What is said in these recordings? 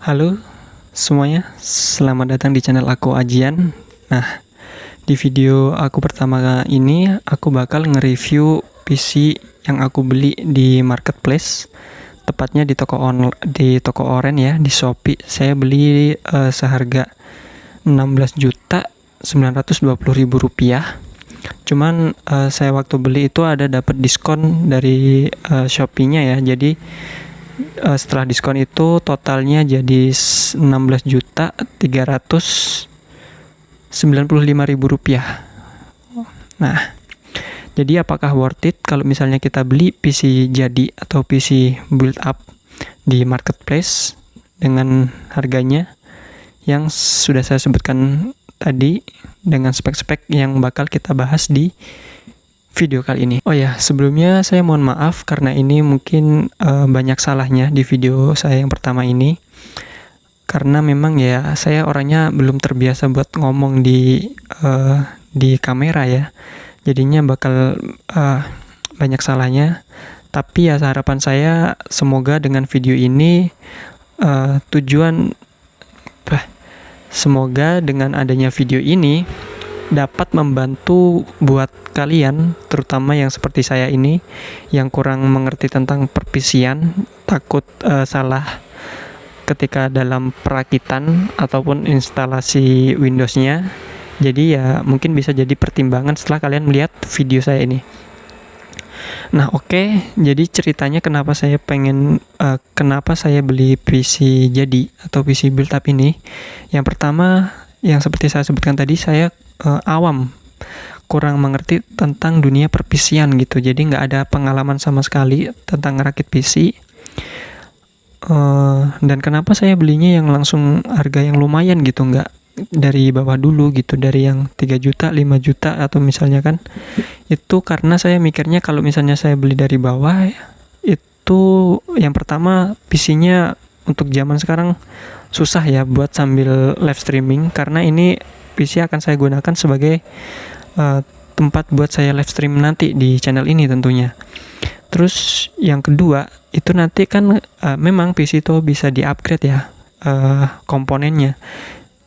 Halo semuanya, selamat datang di channel aku Ajian. Nah, di video aku pertama ini aku bakal nge-review PC yang aku beli di marketplace, tepatnya di toko oren ya, di Shopee. Saya beli seharga 16.920.000 rupiah. Cuman saya waktu beli itu ada dapat diskon dari Shopee-nya ya. Jadi setelah diskon itu totalnya jadi 16.395.000 rupiah. Nah, jadi apakah worth it kalau misalnya kita beli PC jadi atau PC build up di marketplace dengan harganya yang sudah saya sebutkan tadi, dengan spek-spek yang bakal kita bahas di video kali ini. Oh ya, sebelumnya saya mohon maaf karena ini mungkin banyak salahnya di video saya yang pertama ini. Karena memang ya saya orangnya belum terbiasa buat ngomong di kamera ya. Jadinya bakal banyak salahnya. Tapi ya harapan saya semoga dengan video ini semoga dengan adanya video ini dapat membantu buat kalian, terutama yang seperti saya ini yang kurang mengerti tentang perpisian, takut salah ketika dalam perakitan ataupun instalasi Windows-nya. Jadi ya mungkin bisa jadi pertimbangan setelah kalian melihat video saya ini. Nah, oke. Jadi ceritanya kenapa saya beli PC jadi atau PC build up ini. Yang pertama, yang seperti saya sebutkan tadi, saya awam, kurang mengerti tentang dunia perpisian gitu. Jadi nggak ada pengalaman sama sekali tentang ngerakit PC. Dan kenapa saya belinya yang langsung harga yang lumayan gitu, nggak dari bawah dulu gitu, dari yang 3 juta, 5 juta atau misalnya kan. Itu karena saya mikirnya kalau misalnya saya beli dari bawah, itu yang pertama PC-nya untuk zaman sekarang susah ya buat sambil live streaming, karena ini PC akan saya gunakan sebagai tempat buat saya live stream nanti di channel ini tentunya. Terus yang kedua, itu nanti kan memang PC itu bisa di-upgrade ya komponennya.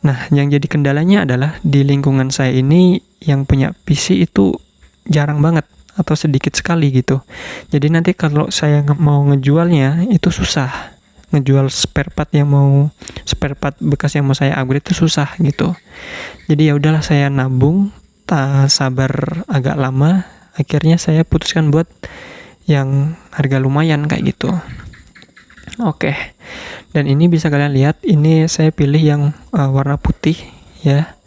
Nah, yang jadi kendalanya adalah di lingkungan saya ini yang punya PC itu jarang banget atau sedikit sekali gitu. Jadi nanti kalau saya mau ngejualnya itu susah. Ngejual spare part bekas yang mau saya upgrade itu susah gitu. Jadi ya udahlah, saya nabung, sabar agak lama, akhirnya saya putuskan buat yang harga lumayan kayak gitu. Oke. Dan ini bisa kalian lihat, ini saya pilih yang warna putih ya.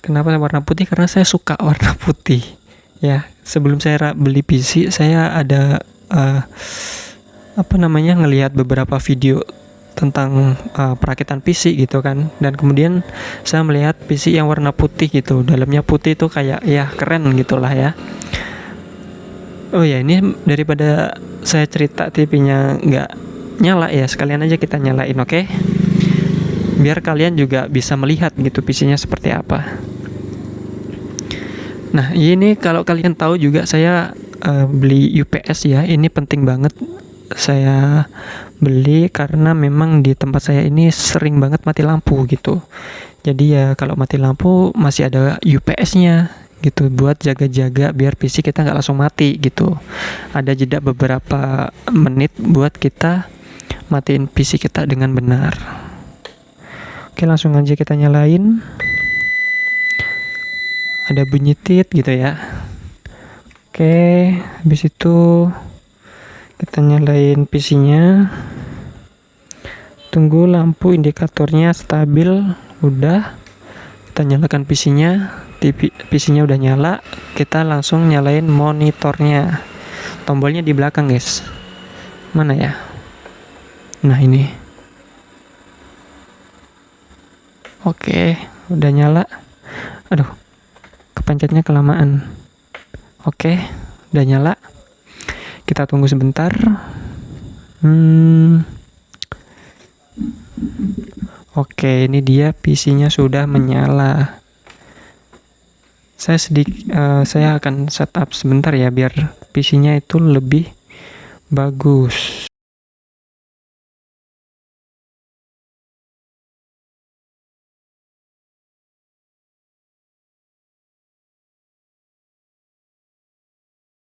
Kenapa warna putih? Karena saya suka warna putih ya. Sebelum saya beli PC, saya ada ngelihat beberapa video tentang perakitan PC gitu kan, dan kemudian saya melihat PC yang warna putih gitu, dalamnya putih itu kayak ya keren gitulah ya. Oh ya, ini daripada saya cerita TV-nya nggak nyala ya, sekalian aja kita nyalain, oke? Biar kalian juga bisa melihat gitu PC-nya seperti apa. Nah, ini kalau kalian tahu juga saya beli UPS ya, ini penting banget. Saya beli karena memang di tempat saya ini sering banget mati lampu gitu. Jadi ya kalau mati lampu masih ada UPS-nya gitu buat jaga-jaga biar PC kita nggak langsung mati gitu. Ada jeda beberapa menit buat kita matiin PC kita dengan benar. Oke, langsung aja kita nyalain. Ada bunyi tit gitu ya. Oke, habis itu kita nyalain PC-nya. Tunggu lampu indikatornya stabil, udah. Kita nyalakan PC-nya. PC-nya udah nyala, kita langsung nyalain monitornya. Tombolnya di belakang, guys. Mana ya? Nah, ini. Oke, udah nyala. Aduh, kepencetnya kelamaan. Oke, udah nyala. Kita tunggu sebentar. Oke, ini dia PC-nya sudah menyala. Saya akan setup sebentar ya biar PC-nya itu lebih bagus.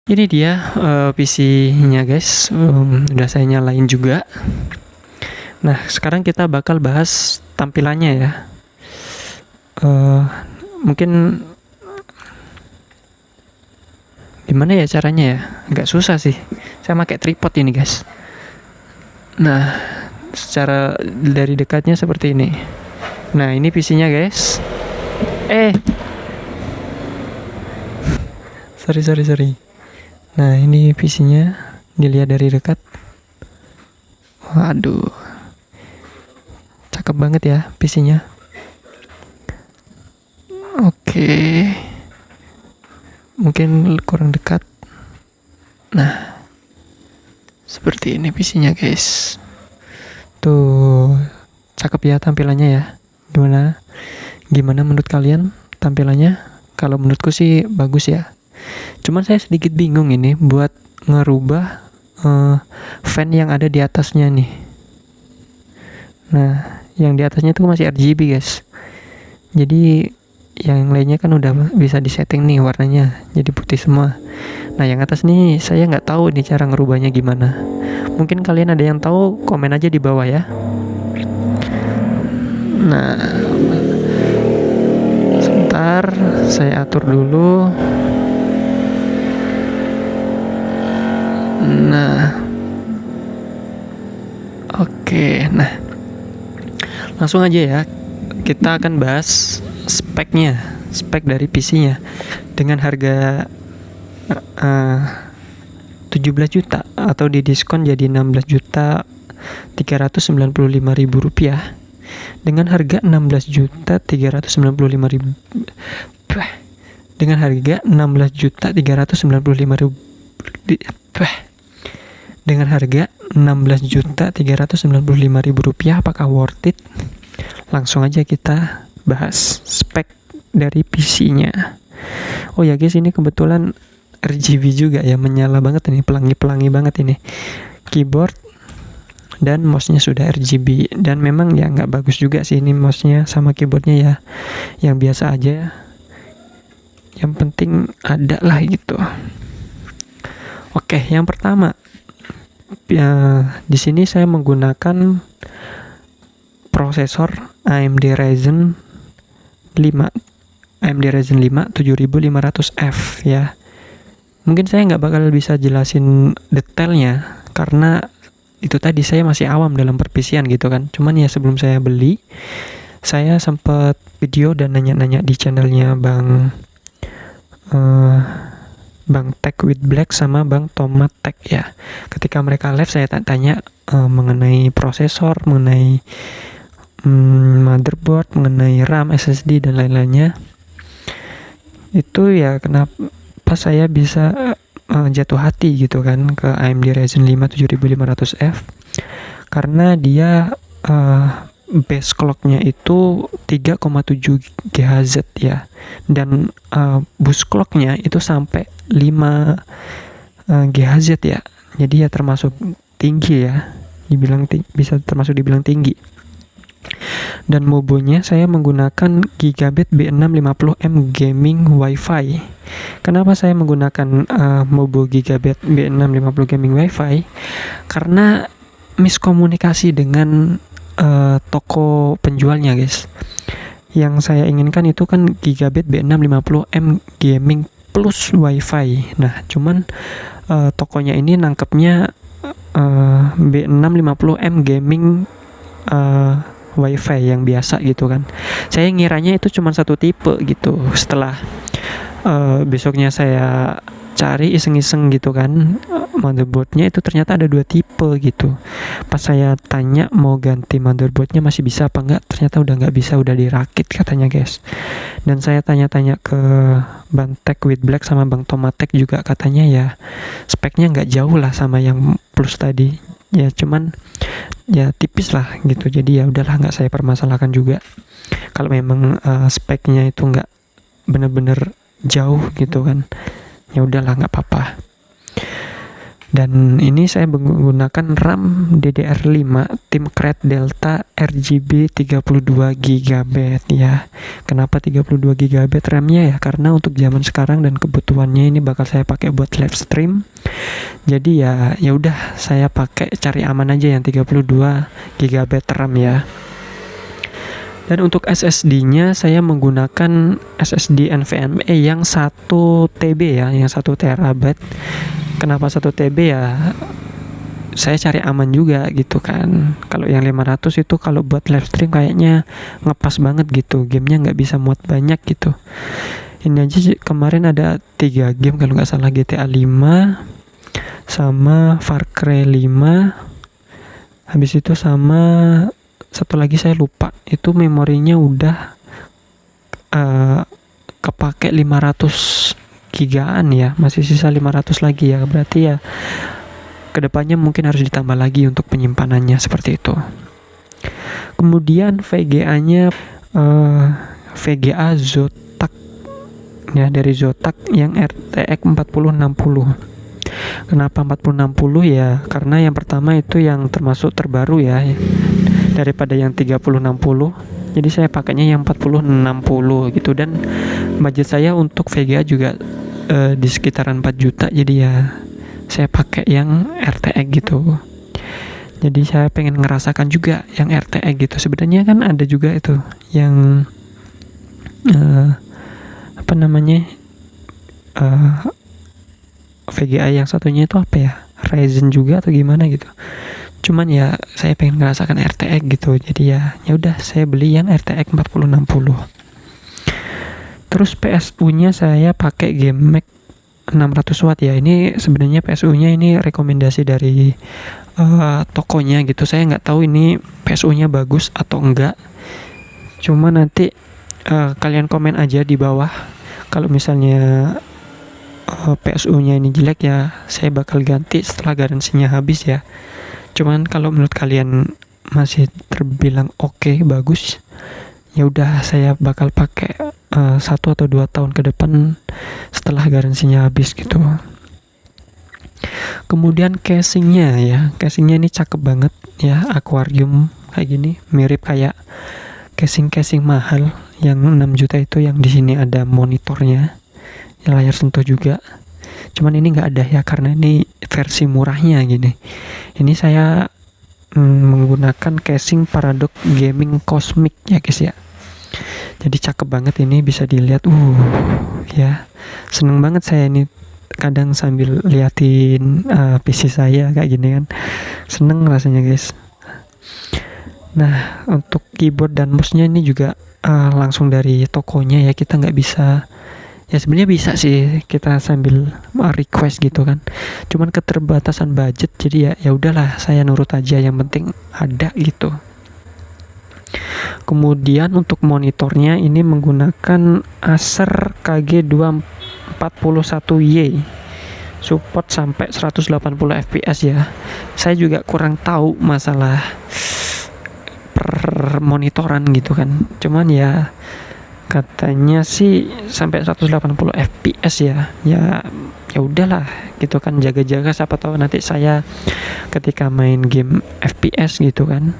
Ini dia PC-nya guys, udah saya nyalain juga. Nah sekarang kita bakal bahas tampilannya ya. Mungkin gimana ya caranya ya, agak susah sih. Saya pakai tripod ini guys. Nah secara dari dekatnya seperti ini. Nah ini PC-nya guys. Sorry. Nah ini PC-nya, dilihat dari dekat. Waduh, cakep banget ya PC-nya. Oke, mungkin kurang dekat. Nah seperti ini PC-nya guys. Tuh cakep ya tampilannya ya. Gimana menurut kalian tampilannya? Kalau menurutku sih bagus ya. Cuman saya sedikit bingung ini buat ngerubah fan yang ada di atasnya nih. Nah yang di atasnya itu masih RGB guys. Jadi yang lainnya kan udah bisa disetting nih warnanya jadi putih semua. Nah yang atas nih saya nggak tahu nih cara ngerubahnya gimana. Mungkin kalian ada yang tahu, komen aja di bawah ya. Nah sebentar saya atur dulu. Nah oke, nah langsung aja ya, kita akan bahas spek dari PC-nya. Dengan harga 17 juta atau di diskon jadi 16.395.000 rupiah. Dengan harga 16.395.000, dengan harga 16.395.000, dengan harga 16.395.000 rupiah, apakah worth it? Langsung aja kita bahas spek dari PC-nya. Oh ya guys, ini kebetulan RGB juga ya, menyala banget ini, pelangi-pelangi banget ini. Keyboard dan mouse-nya sudah RGB, dan memang ya nggak bagus juga sih ini mouse-nya sama keyboard-nya ya, yang biasa aja. Yang penting ada lah gitu. Oke, yang pertama ya, di sini saya menggunakan prosesor AMD Ryzen 5 7500F ya. Mungkin saya nggak bakal bisa jelasin detailnya karena itu tadi saya masih awam dalam perpisian gitu kan. Cuman ya sebelum saya beli, saya sempat video dan nanya-nanya di channelnya Bang Tech with Black sama Bang Tomat Tech ya. Ketika mereka live saya tanya mengenai prosesor, mengenai motherboard, mengenai RAM, SSD dan lain-lainnya. Itu ya kenapa saya bisa jatuh hati gitu kan ke AMD Ryzen 5 7500F, karena dia base clock-nya itu 3,7 GHz ya, dan boost clock-nya itu sampai 5 GHz ya. Jadi ya termasuk tinggi ya, bisa termasuk dibilang tinggi. Dan mobonya saya menggunakan Gigabit B650M Gaming Wi-Fi. Kenapa saya menggunakan mobo Gigabit B650 Gaming Wi-Fi? Karena miskomunikasi dengan toko penjualnya guys. Yang saya inginkan itu kan Gigabit B650M Gaming plus Wi-Fi. Nah cuman tokonya ini nangkepnya B650M Gaming Wi-Fi yang biasa gitu kan. Saya ngiranya itu cuma satu tipe gitu. Setelah besoknya saya cari iseng-iseng gitu kan, motherboardnya itu ternyata ada 2 tipe gitu. Pas saya tanya mau ganti motherboardnya masih bisa apa enggak, ternyata udah nggak bisa, udah dirakit katanya guys. Dan saya tanya-tanya ke Bang Tech with Black sama Bang Tomatek juga, katanya ya speknya nggak jauh lah sama yang plus tadi ya, cuman ya tipis lah gitu. Jadi ya udahlah, nggak saya permasalahkan juga. Kalau memang speknya itu nggak bener-bener jauh gitu kan, ya udahlah nggak apa-apa. Dan ini saya menggunakan RAM DDR5 Timcred Delta RGB 32 GB ya. Kenapa 32 GB RAM-nya ya? Karena untuk zaman sekarang dan kebutuhannya ini bakal saya pakai buat live stream. Jadi ya udah saya pakai cari aman aja yang 32 GB RAM ya. Dan untuk SSD-nya saya menggunakan SSD NVMe yang 1 TB ya, yang 1 terabyte. Kenapa 1 TB ya? Saya cari aman juga gitu kan. Kalau yang 500 itu kalau buat live stream kayaknya ngepas banget gitu. Gamenya nggak bisa muat banyak gitu. Ini aja kemarin ada 3 game kalau nggak salah, GTA 5 sama Far Cry 5. Habis itu sama satu lagi saya lupa, itu memorinya udah kepake 500 gigaan ya, masih sisa 500 lagi ya, berarti ya kedepannya mungkin harus ditambah lagi untuk penyimpanannya seperti itu. Kemudian VGA-nya VGA Zotac ya, dari Zotac yang RTX 4060. Kenapa 4060 ya? Karena yang pertama itu yang termasuk terbaru ya, daripada yang 3060. Jadi saya pakainya yang 4060 gitu, dan budget saya untuk VGA juga di sekitaran 4 juta. Jadi ya saya pakai yang RTX gitu. Jadi saya pengen ngerasakan juga yang RTX gitu. Sebenarnya kan ada juga itu yang apa namanya, VGA yang satunya itu apa ya, Ryzen juga atau gimana gitu. Cuman ya saya pengen ngerasakan RTX gitu. Jadi ya udah saya beli yang RTX 4060. Terus PSU-nya saya pakai GameMax 600 watt ya. Ini sebenarnya PSU-nya ini rekomendasi dari tokonya gitu. Saya nggak tahu ini PSU-nya bagus atau enggak. Cuma nanti kalian komen aja di bawah. Kalau misalnya PSU-nya ini jelek ya saya bakal ganti setelah garansinya habis ya. Cuman kalau menurut kalian masih terbilang oke, bagus, ya udah saya bakal pakai 1 atau 2 tahun ke depan setelah garansinya habis gitu. Kemudian casingnya ya, casingnya ini cakep banget ya, akuarium kayak gini, mirip kayak casing mahal yang 6 juta itu, yang di sini ada monitornya, ya layar sentuh juga. Cuman ini nggak ada ya, karena ini versi murahnya gini. Ini saya menggunakan casing Paradox Gaming Cosmic ya guys ya. Jadi cakep banget, ini bisa dilihat. Ya seneng banget saya ini kadang sambil liatin PC saya kayak gini kan, seneng rasanya guys. Nah untuk keyboard dan mouse-nya ini juga langsung dari tokonya ya, kita nggak bisa. Ya sebenarnya bisa sih kita sambil request gitu kan, cuman keterbatasan budget, jadi ya udahlah saya nurut aja, yang penting ada gitu. Kemudian untuk monitornya ini menggunakan Acer KG241Y, support sampai 180 fps ya. Saya juga kurang tahu masalah per monitoran gitu kan, cuman ya katanya sih sampai 180 fps ya. Ya udahlah gitu kan, jaga-jaga, siapa tahu nanti saya ketika main game FPS gitu kan,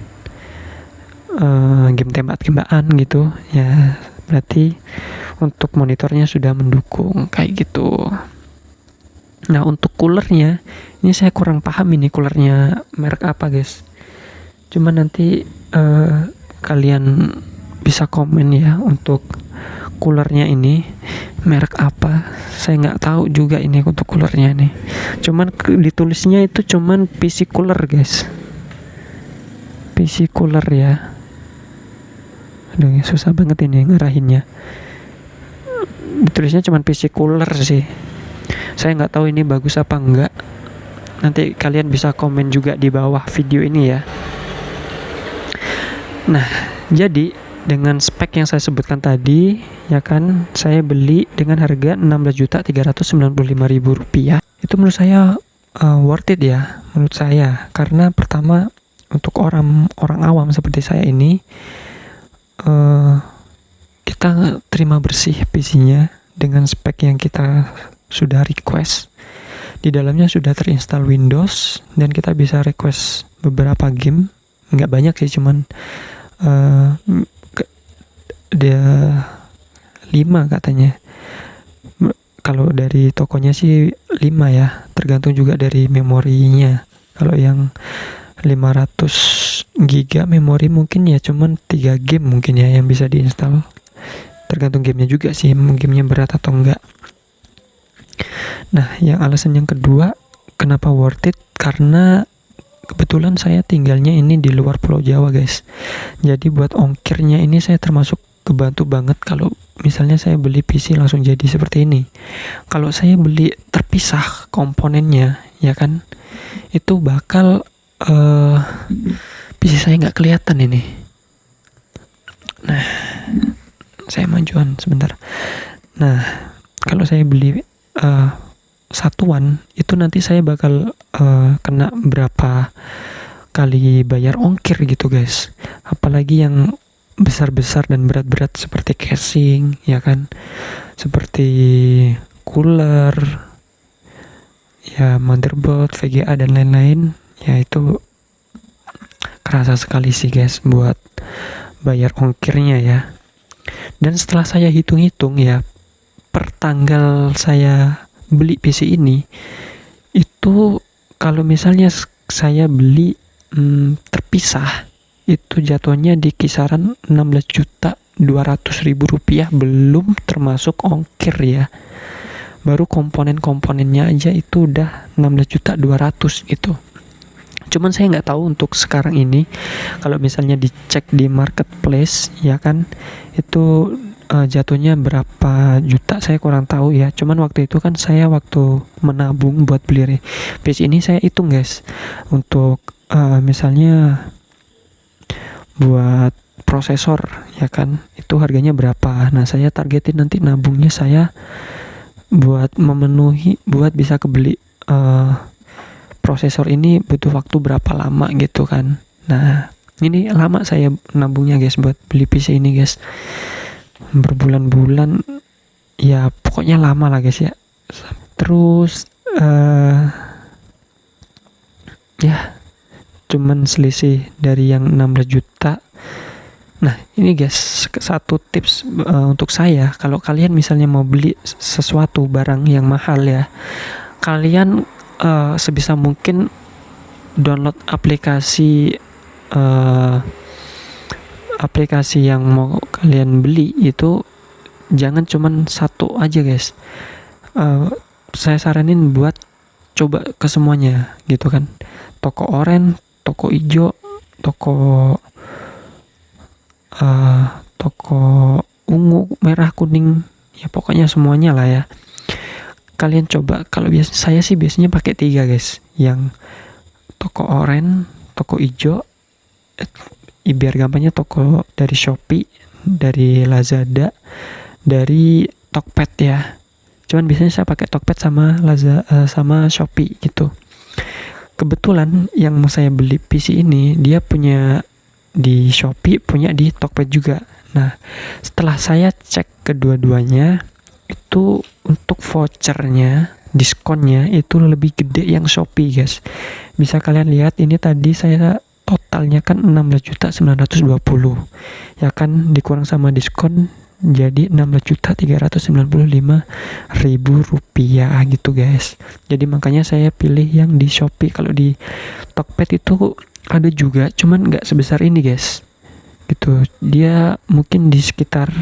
game tembak-tembakan gitu ya, berarti untuk monitornya sudah mendukung kayak gitu. Nah untuk coolernya ini saya kurang paham, ini coolernya merek apa guys, cuman nanti kalian bisa komen ya untuk coolernya ini merek apa. Saya nggak tahu juga ini untuk coolernya nih, cuman ditulisnya itu cuman PC cooler guys, PC cooler ya. Aduh susah banget ini ngarahinnya, ditulisnya cuman PC cooler sih. Saya nggak tahu ini bagus apa enggak, nanti kalian bisa komen juga di bawah video ini ya. Nah jadi dengan spek yang saya sebutkan tadi ya kan, saya beli dengan harga Rp16.395.000. Itu menurut saya worth it ya menurut saya, karena pertama untuk orang awam seperti saya ini, kita terima bersih PC-nya dengan spek yang kita sudah request, Di dalamnya sudah terinstall Windows dan kita bisa request beberapa game, nggak banyak sih, cuman ada 5 katanya. Kalau dari tokonya sih 5 ya, tergantung juga dari memorinya. Kalau yang 500 giga memori mungkin ya cuman 3 game mungkin ya yang bisa diinstal. Tergantung gamenya juga sih, gamenya berat atau enggak. Nah, yang alasan yang kedua kenapa worth it, karena kebetulan saya tinggalnya ini di luar Pulau Jawa guys. Jadi buat ongkirnya ini saya termasuk kebantu banget kalau misalnya saya beli PC langsung jadi seperti ini. Kalau saya beli terpisah komponennya ya kan, itu bakal PC saya nggak kelihatan ini. Nah, saya majuan sebentar. Nah, kalau saya beli satuan itu nanti saya bakal kena berapa kali bayar ongkir gitu guys. Apalagi yang besar-besar dan berat-berat seperti casing ya kan, seperti cooler ya, motherboard, VGA dan lain-lain ya, itu kerasa sekali sih guys buat bayar ongkirnya ya. Dan setelah saya hitung-hitung ya, per tanggal saya beli PC ini itu kalau misalnya saya beli terpisah itu jatuhnya di kisaran 16.200.000 rupiah, belum termasuk ongkir ya. Baru komponen-komponennya aja itu udah 16.200.000 gitu. Cuman saya nggak tahu untuk sekarang ini kalau misalnya dicek di marketplace ya kan, itu jatuhnya berapa juta saya kurang tahu ya. Cuman waktu itu kan saya waktu menabung buat beli PC ini saya hitung guys, untuk misalnya buat prosesor ya kan, itu harganya berapa. Nah, saya targetin nanti nabungnya saya buat memenuhi, buat bisa kebeli prosesor ini butuh waktu berapa lama gitu kan. Nah, ini lama saya nabungnya guys buat beli PC ini guys, berbulan-bulan ya, pokoknya lama lah guys ya. Terus ya cuman selisih dari yang 16 juta. Nah, ini guys satu tips untuk saya, kalau kalian misalnya mau beli sesuatu barang yang mahal ya, kalian sebisa mungkin download aplikasi yang mau kalian beli itu jangan cuman satu aja guys. Saya saranin buat coba ke semuanya gitu kan, toko oranye, toko hijau, toko ungu, merah, kuning, ya pokoknya semuanya lah ya. Kalian coba. Kalau saya sih biasanya pakai 3 guys, yang toko oranye, toko hijau, biar gampangnya toko dari Shopee, dari Lazada, dari Tokped ya. Cuman biasanya saya pakai Tokped sama sama Shopee gitu. Kebetulan yang mau saya beli PC ini dia punya di Shopee, punya di Tokped juga. Nah, setelah saya cek kedua-duanya itu untuk vouchernya, diskonnya itu lebih gede yang Shopee guys. Bisa kalian lihat ini tadi saya totalnya kan 16.920 ya kan, dikurang sama diskon jadi 16.395.000 rupiah gitu guys. Jadi makanya saya pilih yang di Shopee. Kalau di Tokped itu ada juga, cuman nggak sebesar ini guys gitu. Dia mungkin di sekitar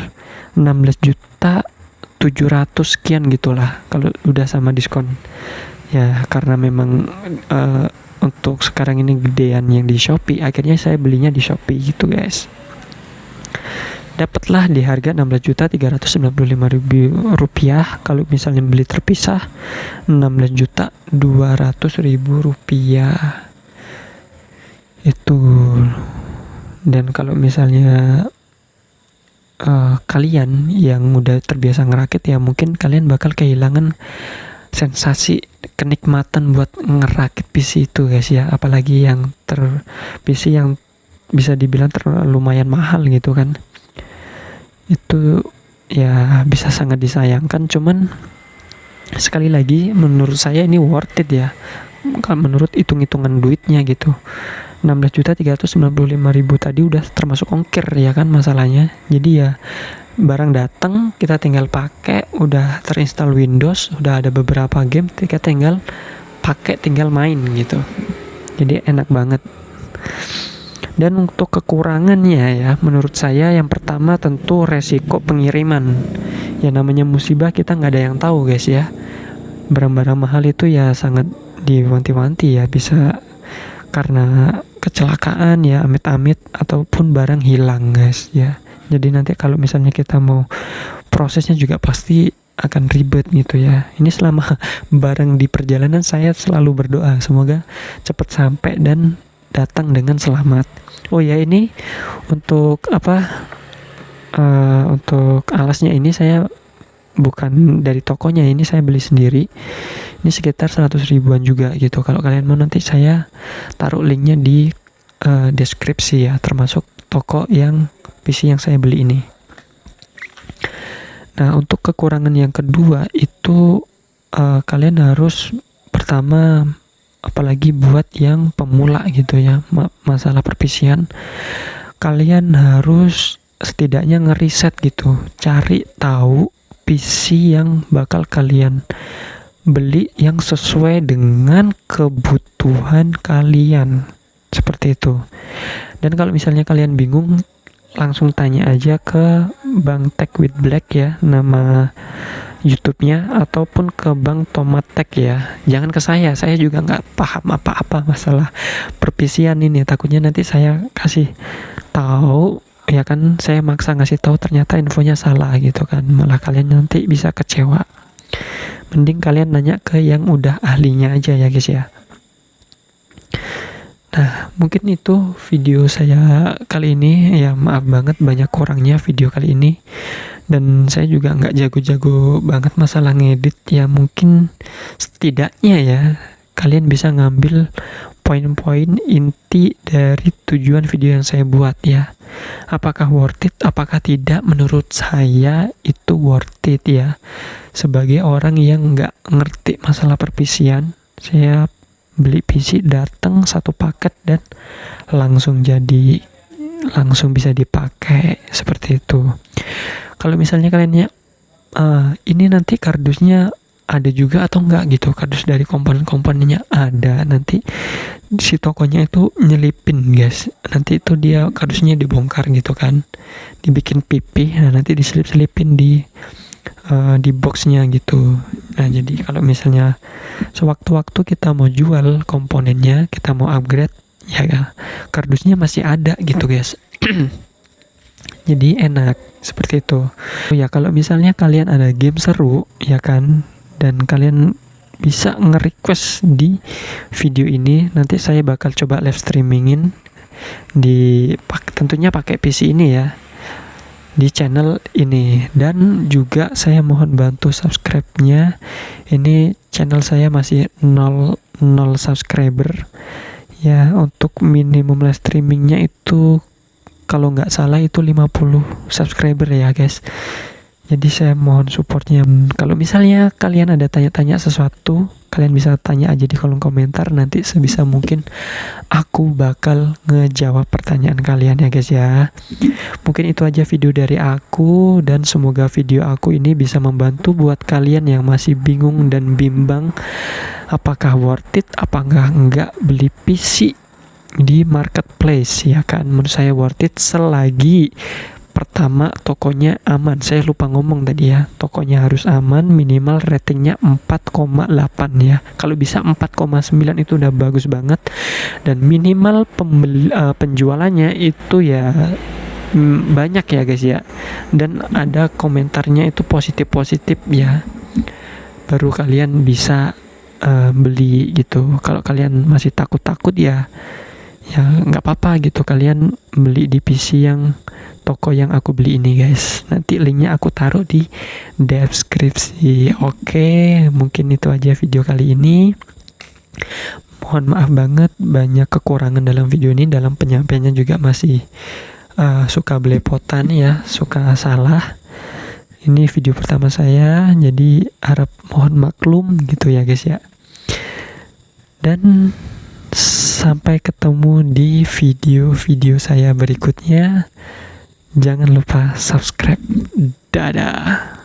16.700 sekian gitulah kalau udah sama diskon ya. Karena memang untuk sekarang ini gedean yang di Shopee, akhirnya saya belinya di Shopee gitu guys. Dapatlah di harga 16.395.000 rupiah. Kalau misalnya beli terpisah 16.200.000 rupiah itu. Dan kalau misalnya kalian yang udah terbiasa ngerakit ya, mungkin kalian bakal kehilangan sensasi kenikmatan buat ngerakit PC itu guys ya. Apalagi yang PC yang bisa dibilang lumayan mahal gitu kan, itu ya bisa sangat disayangkan. Cuman sekali lagi menurut saya ini worth it ya, kalau menurut hitung-hitungan duitnya gitu. 16.395.000 tadi udah termasuk ongkir ya kan masalahnya. Jadi ya barang datang kita tinggal pakai, udah terinstall Windows, udah ada beberapa game kita tinggal pakai, tinggal main gitu. Jadi enak banget. Dan untuk kekurangannya ya, menurut saya yang pertama tentu resiko pengiriman. Ya namanya musibah kita nggak ada yang tahu guys ya. Barang-barang mahal itu ya sangat diwanti-wanti ya, bisa karena kecelakaan ya, amit-amit, ataupun barang hilang guys ya. Jadi nanti kalau misalnya kita mau prosesnya juga pasti akan ribet gitu ya. Ini selama barang di perjalanan saya selalu berdoa semoga cepat sampai dan datang dengan selamat. Oh ya, ini untuk untuk alasnya ini saya bukan dari tokonya, ini saya beli sendiri. Ini sekitar 100 ribuan juga gitu. Kalau kalian mau nanti saya taruh linknya di deskripsi ya, termasuk toko yang PC yang saya beli ini. Nah, untuk kekurangan yang kedua itu kalian harus pertama, apalagi buat yang pemula gitu ya, masalah perpisian, kalian harus setidaknya ngeriset gitu, cari tahu PC yang bakal kalian beli yang sesuai dengan kebutuhan kalian, seperti itu. Dan kalau misalnya kalian bingung, langsung tanya aja ke Bang Tech with Black ya, nama YouTube-nya, ataupun ke Bang Tomatek ya. Jangan ke saya juga nggak paham apa-apa masalah perpisian ini. Takutnya nanti saya kasih tahu ya kan, saya maksa ngasih tahu ternyata infonya salah gitu kan, malah kalian nanti bisa kecewa. Mending kalian nanya ke yang udah ahlinya aja ya guys ya. Nah, mungkin itu video saya kali ini ya, maaf banget banyak kurangnya video kali ini. Dan saya juga nggak jago-jago banget masalah ngedit ya, mungkin setidaknya ya kalian bisa ngambil poin-poin inti dari tujuan video yang saya buat ya. Apakah worth it, apakah tidak? Menurut saya itu worth it ya. Sebagai orang yang nggak ngerti masalah perpisian, saya beli PC datang satu paket dan langsung bisa dipakai seperti itu. Kalau misalnya kalian ya ini nanti kardusnya ada juga atau enggak gitu, kardus dari komponen-komponennya ada, nanti si tokonya itu nyelipin guys, nanti itu dia kardusnya dibongkar gitu kan, dibikin pipih, nah nanti diselip-selipin di boxnya gitu. Nah jadi kalau misalnya sewaktu-waktu kita mau jual komponennya, kita mau upgrade ya, kardusnya masih ada gitu guys. Jadi enak seperti itu. Ya kalau misalnya kalian ada game seru ya kan, dan kalian bisa nge-request di video ini, nanti saya bakal coba live streamingin tentunya pakai PC ini ya, di channel ini. Dan juga saya mohon bantu subscribe-nya. Ini channel saya masih 0 subscriber ya. Untuk minimum live streamingnya itu kalau nggak salah itu 50 subscriber ya guys. Jadi saya mohon supportnya. Kalau misalnya kalian ada tanya-tanya sesuatu, kalian bisa tanya aja di kolom komentar. Nanti sebisa mungkin aku bakal ngejawab pertanyaan kalian ya guys ya. Mungkin itu aja video dari aku, dan semoga video aku ini bisa membantu buat kalian yang masih bingung dan bimbang apakah worth it, apakah enggak beli PC di marketplace ya kan. Menurut saya worth it selagi pertama tokonya aman. Saya lupa ngomong tadi ya, tokonya harus aman, minimal ratingnya 4,8 ya. Kalau bisa 4,9 itu udah bagus banget. Dan minimal penjualannya itu ya banyak ya guys ya, dan ada komentarnya itu positif ya, baru kalian bisa beli gitu. Kalau kalian masih takut ya nggak apa-apa gitu, kalian beli di PC yang toko yang aku beli ini guys. Nanti linknya aku taruh di deskripsi. Oke, mungkin itu aja video kali ini. Mohon maaf banget banyak kekurangan dalam video ini, dalam penyampaiannya juga masih suka belepotan ya, suka salah Ini video pertama saya, jadi harap mohon maklum gitu ya guys ya. Dan sampai ketemu di video-video saya berikutnya. Jangan lupa subscribe. Dadah.